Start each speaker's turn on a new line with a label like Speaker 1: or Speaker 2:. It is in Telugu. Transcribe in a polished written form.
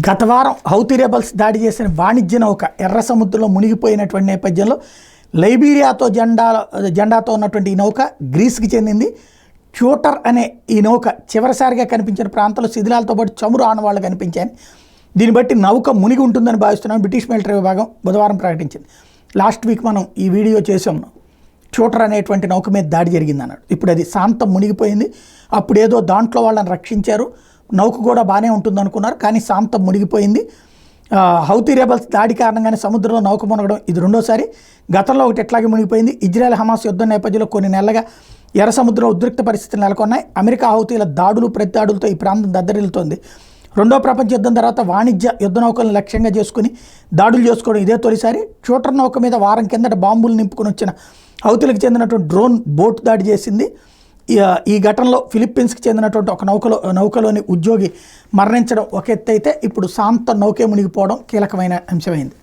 Speaker 1: గత వారం హౌతీ రెబల్స్ దాడి చేసిన వాణిజ్య నౌక ఎర్ర సముద్రంలో మునిగిపోయినటువంటి నేపథ్యంలో లైబీరియాతో జెండాతో ఉన్నటువంటి ఈ నౌక గ్రీస్కి చెందింది. ట్యూటర్ అనే ఈ నౌక చివరిసారిగా కనిపించిన ప్రాంతంలో శిథిలాలతో పాటు చమురు ఆనవాళ్లు కనిపించాయి. దీన్ని బట్టి నౌక మునిగి ఉంటుందని భావిస్తున్నాం. బ్రిటిష్ మిలిటరీ విభాగం బుధవారం ప్రకటించింది. లాస్ట్ వీక్ మనం ఈ వీడియో చేసాం. ట్యూటర్ అనేటువంటి నౌక మీద దాడి జరిగిందన్నాడు. ఇప్పుడు అది శాంతం మునిగిపోయింది. అప్పుడేదో దాంట్లో వాళ్ళని రక్షించారు, నౌక కూడా బాగానే ఉంటుంది అనుకున్నారు, కానీ శాంతం మునిగిపోయింది. హౌతీ రెబల్స్ దాడి కారణంగానే సముద్రంలో నౌక మునగడం ఇది రెండోసారి. గతంలో ఒకటి ఎట్లాగే మునిగిపోయింది. ఇజ్రాయెల్ హమాస్ యుద్ధం నేపథ్యంలో కొన్ని నెలలుగా ఎర్ర సముద్రంలో ఉద్రిక్త పరిస్థితులు నెలకొన్నాయి. అమెరికా హౌతీల దాడులు ప్రతిదాడులతో ఈ ప్రాంతం దద్దరిల్లుతోంది. రెండో ప్రపంచ యుద్ధం తర్వాత వాణిజ్య యుద్ధ నౌకలను లక్ష్యంగా చేసుకుని దాడులు చేసుకోవడం ఇదే తొలిసారి. ట్యూటర్ నౌక మీద వారం కిందట బాంబులు నింపుకొని వచ్చిన హౌతీలకు చెందినటువంటి డ్రోన్ బోట్ దాడి చేసింది. ఈ ఘటనలో ఫిలిప్పీన్స్కి చెందినటువంటి ఒక నౌకలోని ఉద్యోగి మరణించడం ఒక ఎత్తు అయితే, ఇప్పుడు శాంత నౌకే మునిగిపోవడం కీలకమైన అంశమైంది.